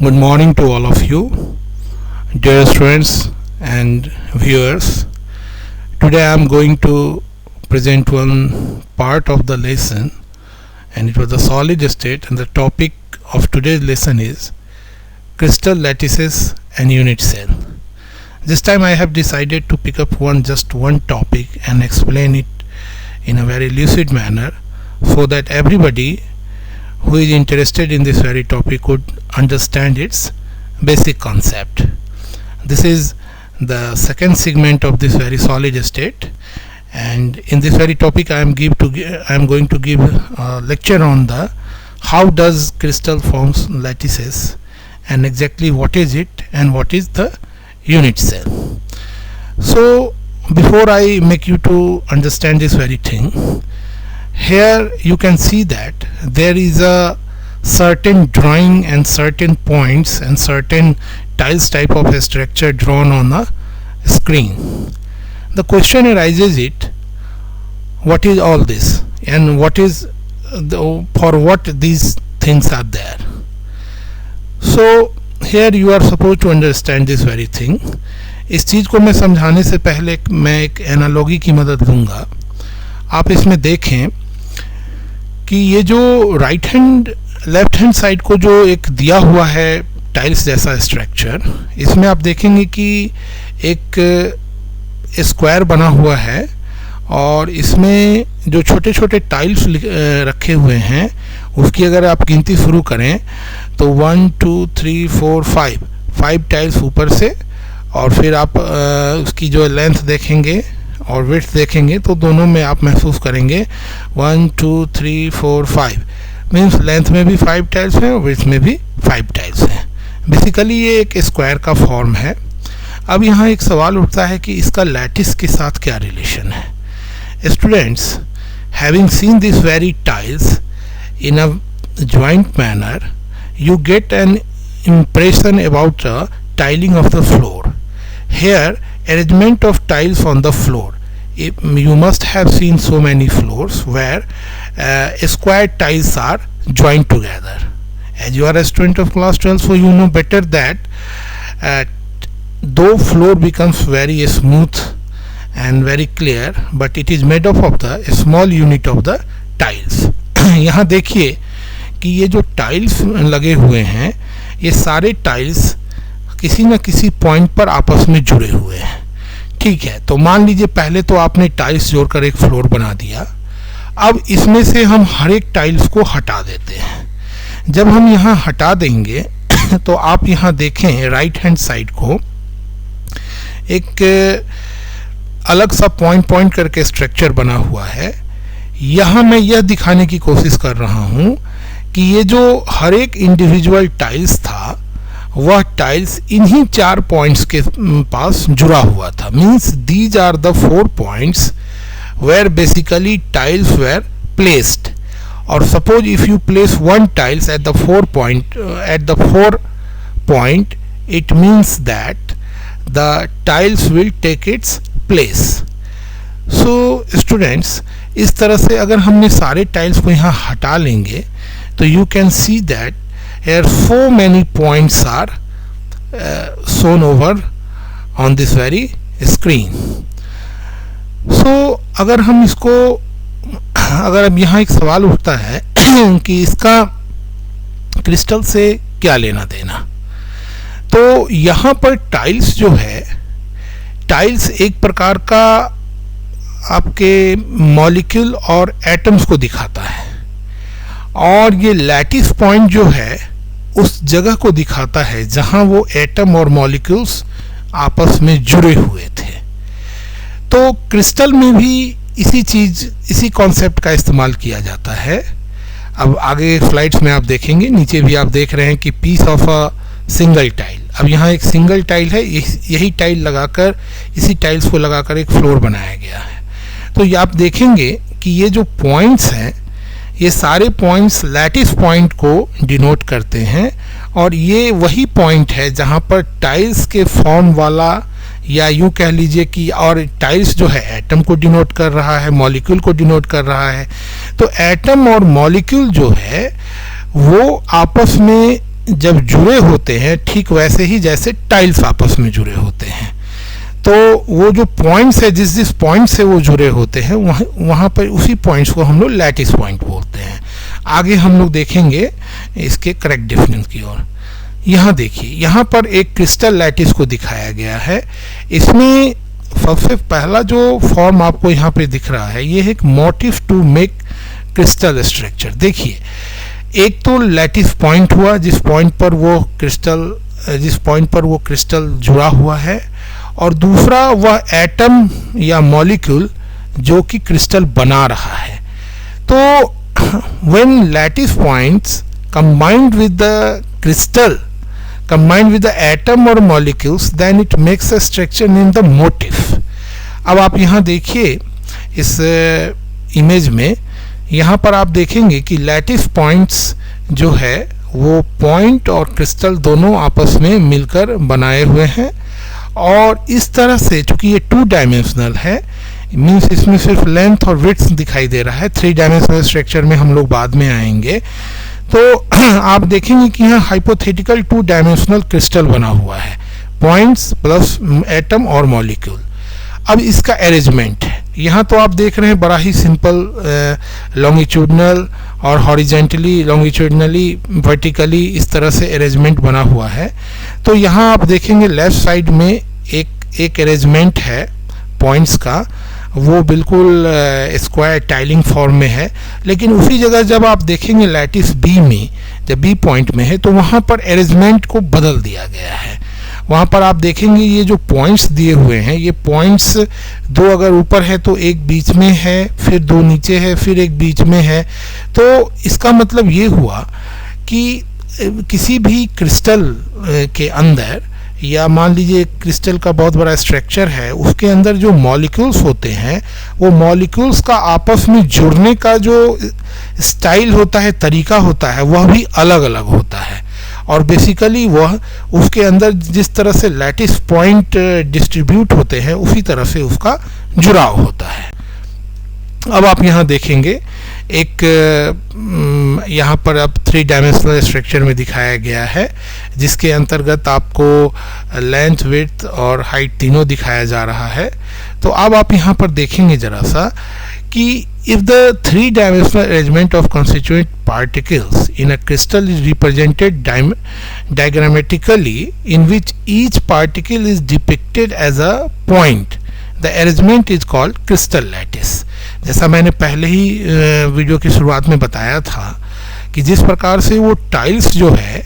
Good morning to all of you, dear students and viewers. Today I am going to present one part of the lesson, and it was the solid state, and the topic of today's lesson is crystal lattices and unit cell. This time I have decided to pick up just one topic and explain it in a very lucid manner so that everybody who is interested in this very topic could understand its basic concept. This is the second segment of this very solid state, and in this very topic I am going to give a lecture on the how does crystal forms lattices and exactly what is it and what is the unit cell. So before I make you to understand this very thing, here you can see that there is a certain drawing and certain points and certain tiles type of a structure drawn on a screen. The question arises what is all this and what is for what these things are there. So here you are supposed to understand this very thing. इस चीज को मैं समझाने से पहले मैं एक analogy की मदद लूँगा. आप इसमें देखें कि ये जो लेफ्ट हैंड साइड को जो एक दिया हुआ है टाइल्स जैसा स्ट्रक्चर, इसमें आप देखेंगे कि एक स्क्वायर बना हुआ है और इसमें जो छोटे छोटे टाइल्स रखे हुए हैं उसकी अगर आप गिनती शुरू करें तो 1 2 3 4 5 टाइल्स ऊपर से, और फिर आप उसकी जो लेंथ देखेंगे और विड्थ देखेंगे तो दोनों में आप महसूस करेंगे 1 2 3 4 5 मीन्स लेंथ में भी 5 टाइल्स हैं और विड्थ में भी 5 टाइल्स हैं. बेसिकली ये एक स्क्वायर का फॉर्म है. अब यहाँ एक सवाल उठता है कि इसका लैटिस के साथ क्या रिलेशन है. Students, having seen this very tiles in a joint manner, you get an impression about the tiling of the floor. Here, arrangement of tiles on the floor. You must have seen so many floors where square tiles are joined together. As you are a student of class 12, so you know better that though floor becomes very smooth and very clear, but it is made up of the small unit of the tiles. यहाँ देखिए कि ये जो tiles लगे हुए हैं ये सारे टाइल्स किसी न किसी पॉइंट पर आपस में जुड़े हुए हैं. ठीक है, तो मान लीजिए पहले तो आपने टाइल्स जोड़कर एक फ्लोर बना दिया. अब इसमें से हम हर एक टाइल्स को हटा देते हैं. जब हम यहाँ हटा देंगे तो आप यहाँ देखें राइट हैंड साइड को एक अलग सा पॉइंट करके स्ट्रक्चर बना हुआ है. यहाँ मैं यह दिखाने की कोशिश कर रहा हूँ कि ये जो हर एक इंडिविजुअल टाइल्स था वह टाइल्स इन्हीं 4 पॉइंट्स के पास जुड़ा हुआ था. Means these are the 4 points where basically tiles were placed. और suppose if you place one tiles at the 4 point it means that the tiles will take its place. So students, इस तरह से अगर हमने सारे टाइल्स को यहाँ हटा लेंगे तो you can see that here so many points are shown over on this very screen. So अगर हम इसको अब यहाँ एक सवाल उठता है कि इसका क्रिस्टल से क्या लेना देना. तो यहाँ पर टाइल्स जो है, टाइल्स एक प्रकार का आपके मॉलिक्यूल और एटम्स को दिखाता है, और ये लैटिस पॉइंट जो है उस जगह को दिखाता है जहां वो एटम और मॉलिक्यूल्स आपस में जुड़े हुए थे. तो क्रिस्टल में भी इसी कॉन्सेप्ट का इस्तेमाल किया जाता है. अब आगे स्लाइड्स में आप देखेंगे, नीचे भी आप देख रहे हैं कि piece of a single tile. अब यहाँ एक सिंगल टाइल है, यही टाइल लगाकर, इसी टाइल्स को लगाकर एक फ्लोर बनाया गया है. तो ये आप देखेंगे कि ये जो पॉइंट्स हैं ये सारे पॉइंट्स लैटिस पॉइंट को डिनोट करते हैं, और ये वही पॉइंट है जहाँ पर टाइल्स के फॉर्म वाला, या यूँ कह लीजिए कि, और टाइल्स जो है एटम को डिनोट कर रहा है, मॉलिक्यूल को डिनोट कर रहा है. तो एटम और मॉलिक्यूल जो है वो आपस में जब जुड़े होते हैं ठीक वैसे ही जैसे टाइल्स आपस में जुड़े होते हैं, तो वो जो पॉइंट्स है जिस जिस पॉइंट से वो जुड़े होते हैं वहाँ पर उसी पॉइंट्स को हम लोग लैटिस पॉइंट बोलते हैं। आगे हम लोग देखेंगे इसके करेक्ट डेफिनेशन की ओर। यहाँ देखिए, यहाँ पर एक क्रिस्टल लैटिस को दिखाया गया है। इसमें सबसे पहला जो फॉर्म आपको यहाँ पे दिख रहा है ये है एक motive to make crystal structure. देखिए, एक तो लैटिस पॉइंट हुआ जिस पॉइंट पर वो क्रिस्टल जुड़ा हुआ है, और दूसरा वह एटम या मॉलिक्यूल जो कि क्रिस्टल बना रहा है। तो when lattice points combined with the crystal, combined with the atom or molecules, then it makes a structure named the motif. अब आप यहाँ देखिए इस इमेज में, यहाँ पर आप देखेंगे कि लैटिस पॉइंट्स जो है वो पॉइंट और क्रिस्टल दोनों आपस में मिलकर बनाए हुए हैं, और इस तरह से चूंकि ये 2 डायमेंशनल है, मीन्स इसमें सिर्फ लेंथ और विड्थ दिखाई दे रहा है। 3 डायमेंशनल स्ट्रक्चर में हम लोग बाद में आएंगे। तो आप देखेंगे कि यहाँ हाइपोथेटिकल 2 डायमेंशनल क्रिस्टल बना हुआ है, पॉइंट्स प्लस एटम और मॉलिक्यूल। अब इसका अरेंजमेंट है, यहाँ तो आप देख रहे हैं बड़ा ही सिंपल लॉन्गिट्यूडनल और हॉरिजेंटली, लॉन्गिट्यूडनली, वर्टिकली इस तरह से अरेंजमेंट बना हुआ है। तो यहाँ आप देखेंगे लेफ्ट साइड में एक अरेंजमेंट है पॉइंट्स का, वो बिल्कुल स्क्वायर टाइलिंग फॉर्म में है। लेकिन उसी जगह जब आप देखेंगे लैटिस बी में, जब बी पॉइंट में है, तो वहाँ पर अरेंजमेंट को बदल दिया गया है। वहाँ पर आप देखेंगे ये जो पॉइंट्स दिए हुए हैं, ये पॉइंट्स 2 अगर ऊपर है तो एक बीच में है, फिर 2 नीचे है, फिर एक बीच में है। तो इसका मतलब ये हुआ कि किसी भी क्रिस्टल के अंदर, या मान लीजिए क्रिस्टल का बहुत बड़ा स्ट्रक्चर है, उसके अंदर जो मॉलिक्यूल्स होते हैं वो मॉलिक्यूल्स का आपस में जुड़ने का जो स्टाइल होता है, तरीका होता है, वह भी अलग अलग होता है। और बेसिकली वह उसके अंदर जिस तरह से लैटिस पॉइंट डिस्ट्रीब्यूट होते हैं उसी तरह से उसका जुड़ाव होता है। अब आप यहाँ देखेंगे एक यहाँ पर अब 3 डायमेंशनल स्ट्रक्चर में दिखाया गया है, जिसके अंतर्गत आपको लेंथ, विड्थ और हाइट तीनों दिखाया जा रहा है। तो अब आप यहाँ पर देखेंगे जरा सा कि if the 3-dimensional arrangement of constituent particles in a crystal is represented diagrammatically, in which each particle is depicted as a point, the arrangement is called crystal lattice. जैसा मैंने पहले ही वीडियो की शुरुआत में बताया था कि जिस प्रकार से वो टाइल्स जो है,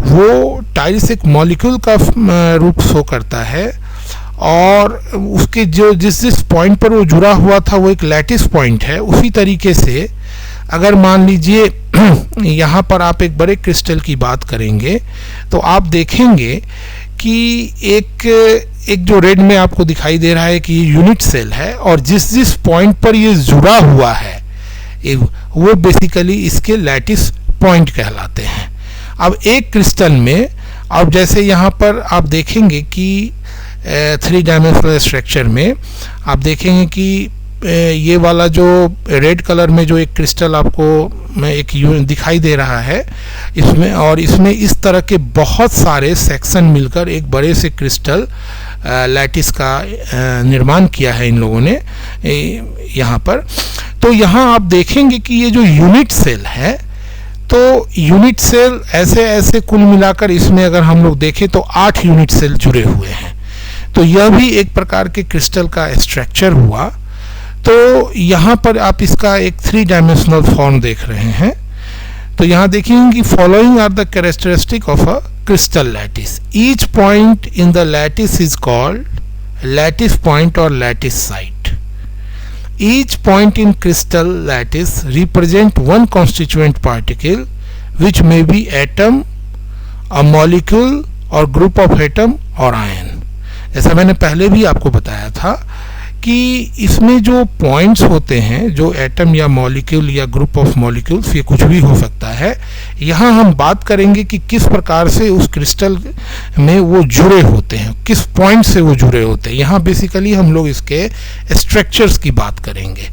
वो टाइल्स एक मॉलिक्यूल का रूप शो करता है, और उसके जो जिस पॉइंट पर वो जुड़ा हुआ था वो एक लैटिस पॉइंट है। उसी तरीके से अगर मान लीजिए यहाँ पर आप एक बड़े क्रिस्टल की बात करेंगे तो आप देखेंगे कि एक जो रेड में आपको दिखाई दे रहा है कि ये यूनिट सेल है, और जिस पॉइंट पर ये जुड़ा हुआ है वो बेसिकली इसके लैटिस पॉइंट कहलाते हैं। अब एक क्रिस्टल में, अब जैसे यहाँ पर आप देखेंगे कि 3 डायमेंशनल स्ट्रक्चर में आप देखेंगे कि ये वाला जो रेड कलर में जो एक क्रिस्टल आपको एक दिखाई दे रहा है इसमें, और इसमें इस तरह के बहुत सारे सेक्शन मिलकर एक बड़े से क्रिस्टल लैटिस का निर्माण किया है इन लोगों ने यहाँ पर। तो यहाँ आप देखेंगे कि ये जो यूनिट सेल है, तो यूनिट सेल ऐसे कुल मिलाकर इसमें अगर हम लोग देखें तो 8 यूनिट सेल जुड़े हुए हैं। तो यह भी एक प्रकार के क्रिस्टल का स्ट्रक्चर हुआ। तो यहाँ पर आप इसका एक 3 डायमेंशनल फॉर्म देख रहे हैं। तो यहाँ देखेंगे कि following are the characteristic of a crystal lattice. Each point in the lattice is called lattice point और lattice site. Each point in crystal lattice represent one constituent particle which may be atom, a molecule और group of atom और ion. जैसा मैंने पहले भी आपको बताया था कि इसमें जो पॉइंट्स होते हैं, जो एटम या मॉलिक्यूल या ग्रुप ऑफ मॉलिक्यूल्स, ये कुछ भी हो सकता है। यहाँ हम बात करेंगे कि किस प्रकार से उस क्रिस्टल में वो जुड़े होते हैं, किस पॉइंट से वो जुड़े होते हैं। यहाँ बेसिकली हम लोग इसके स्ट्रक्चर्स की बात करेंगे।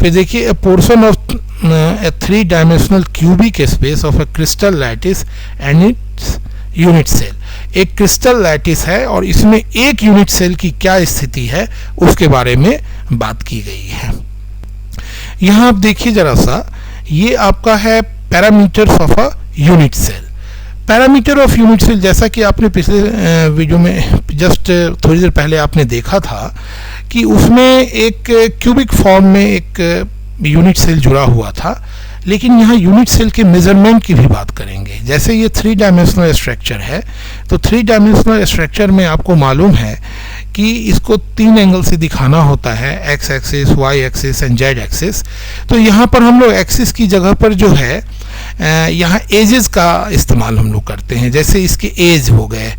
फिर देखिए, अ portion of a three-dimensional cubic space of a crystal lattice and its unit cell. एक क्रिस्टल लैटिस है और इसमें एक यूनिट सेल की क्या स्थिति है उसके बारे में बात की गई है। यहाँ आप देखिए जरा सा, ये आपका है parameters of a unit cell. Parameter of unit cell, जैसा कि आपने पिछले वीडियो में जस्ट थोड़ी देर पहले आपने देखा था कि उसमें एक क्यूबिक फॉर्म में एक यूनिट सेल जुड़ा हुआ था, लेकिन यहाँ यूनिट सेल के मेजरमेंट की भी बात करेंगे। जैसे ये थ्री डायमेंशनल स्ट्रक्चर है, तो थ्री डायमेंशनल स्ट्रक्चर में आपको मालूम है कि इसको तीन एंगल से दिखाना होता है, X axis, Y axis and Z axis. तो यहाँ पर हम लोग एक्सिस की जगह पर जो है यहाँ एजेस का इस्तेमाल हम लोग करते हैं। जैसे इसके एज हो गए,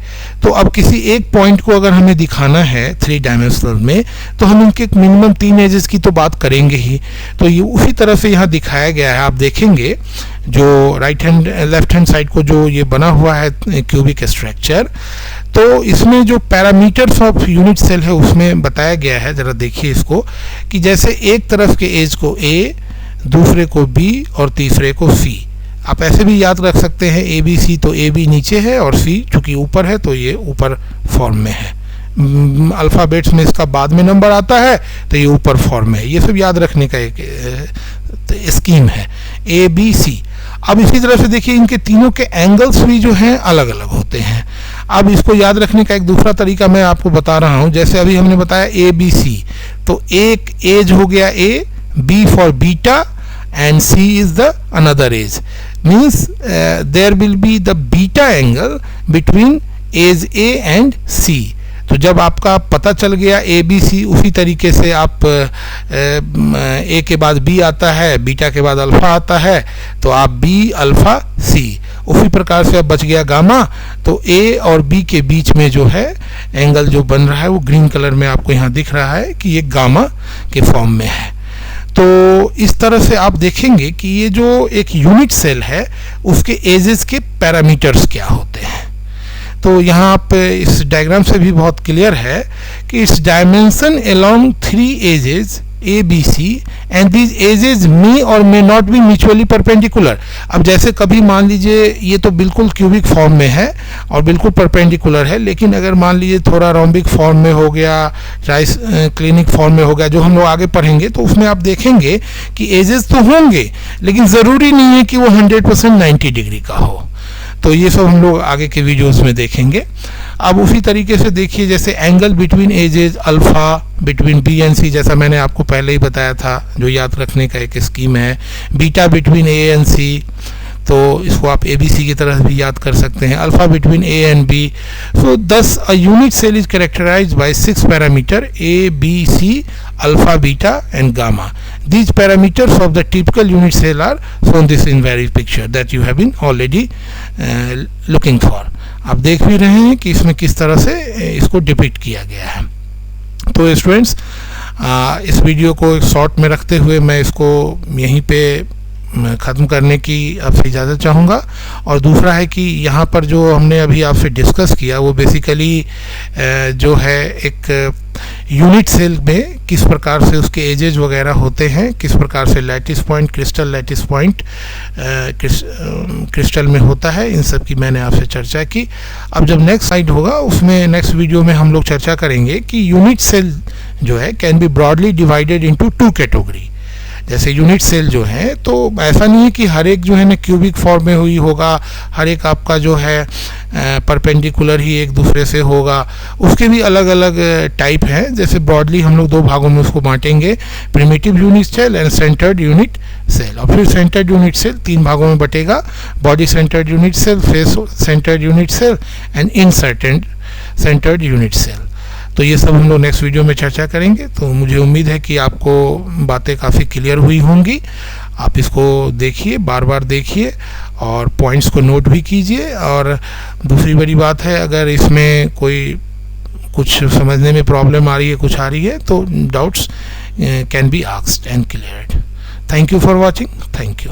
तो अब किसी एक पॉइंट को अगर हमें दिखाना है थ्री डायमेंशनल में, तो हम इनके मिनिमम तीन एजेस की तो बात करेंगे ही। तो ये उसी तरह से यहाँ दिखाया गया है। आप देखेंगे जो right hand left hand side को जो ये बना हुआ है क्यूबिक स्ट्रक्चर, तो इसमें जो पैरामीटर्स ऑफ यूनिट सेल है उसमें बताया गया है। जरा देखिए इसको, कि जैसे एक तरफ के एज को ए, दूसरे को बी और तीसरे को सी। आप ऐसे भी याद रख सकते हैं ए बी सी, तो ए बी नीचे है और सी चूंकि ऊपर है तो ये ऊपर फॉर्म में है। अल्फ़ाबेट्स में इसका बाद में नंबर आता है तो ये ऊपर फॉर्म में है। ये सब याद रखने का एक स्कीम है, ए बी सी। अब इसी तरह से देखिए इनके तीनों के एंगल्स भी जो हैं अलग अलग होते हैं। अब इसको याद रखने का एक दूसरा तरीका मैं आपको बता रहा हूँ। जैसे अभी हमने बताया ए बी सी, तो एक एज हो गया A, B for beta and C is the another edge, means there will be the beta angle between edge A and C। तो जब आपका पता चल गया ए बी सी, उसी तरीके से आप ए के बाद बी आता है, बीटा के बाद अल्फा आता है, तो आप बी अल्फा सी। उसी प्रकार से अब बच गया गामा, तो ए और बी के बीच में जो है एंगल जो बन रहा है वो ग्रीन कलर में आपको यहाँ दिख रहा है कि ये गामा के फॉर्म में है। तो इस तरह से आप देखेंगे कि ये जो एक यूनिट सेल है उसके एजेस के पैरामीटर्स क्या होते हैं। तो यहाँ आप इस डायग्राम से भी बहुत क्लियर है कि its dimension along three axes A B C and these axes may और may not be mutually perpendicular. अब जैसे कभी मान लीजिए ये तो बिल्कुल क्यूबिक फॉर्म में है और बिल्कुल परपेंडिकुलर है, लेकिन अगर मान लीजिए थोड़ा रोम्बिक फॉर्म में हो गया, ट्राइस क्लिनिक फॉर्म में हो गया, जो हम लोग आगे पढ़ेंगे, तो उसमें आप देखेंगे कि एजेस तो होंगे लेकिन ज़रूरी नहीं है कि वो 100% 90 डिग्री का हो। तो ये सब हम लोग आगे के वीडियोस में देखेंगे। अब उसी तरीके से देखिए, जैसे angle between axes, alpha between B and C, जैसा मैंने आपको पहले ही बताया था, जो याद रखने का एक स्कीम है। बीटा बिटवीन ए एंड सी, तो इसको आप ए बी सी की तरह भी याद कर सकते हैं। Alpha between A and B. So this a unit cell is characterized by 6 parameter A B C, alpha, beta and gamma. These parameters of the typical unit cell are shown this in very picture that you have been already looking for। आप देख भी रहे हैं कि इसमें किस तरह से इसको डिपिक्ट किया गया है। तो स्टूडेंट्स, इस वीडियो को शॉर्ट में रखते हुए मैं इसको यहीं पे ख़त्म करने की आपसे इजाज़त चाहूँगा। और दूसरा है कि यहाँ पर जो हमने अभी आपसे डिस्कस किया वो बेसिकली जो है एक यूनिट सेल में किस प्रकार से उसके एजेज वगैरह होते हैं, किस प्रकार से lattice point, crystal lattice point crystal में होता है, इन सब की मैंने आपसे चर्चा की। अब जब नेक्स्ट स्लाइड होगा उसमें नेक्स्ट वीडियो में हम लोग चर्चा करेंगे कि यूनिट सेल जो है can be broadly divided into 2 category. जैसे यूनिट सेल जो है, तो ऐसा नहीं है कि हर एक जो है ना क्यूबिक फॉर्म में हुई होगा, हर एक आपका जो है परपेंडिकुलर ही एक दूसरे से होगा, उसके भी अलग अलग टाइप हैं। जैसे ब्रॉडली हम लोग 2 भागों में उसको बांटेंगे, primitive unit cell and centered unit cell. और फिर सेंटर्ड यूनिट सेल 3 भागों में बटेगा, body centered unit cell, face centered unit cell and inserted centered unit cell. तो ये सब हम लोग नेक्स्ट वीडियो में चर्चा करेंगे। तो मुझे उम्मीद है कि आपको बातें काफ़ी क्लियर हुई होंगी। आप इसको देखिए, बार बार देखिए और पॉइंट्स को नोट भी कीजिए। और दूसरी बड़ी बात है, अगर इसमें कोई कुछ समझने में प्रॉब्लम आ रही है, कुछ आ रही है, तो doubts can be asked and cleared. Thank you for watching. Thank you.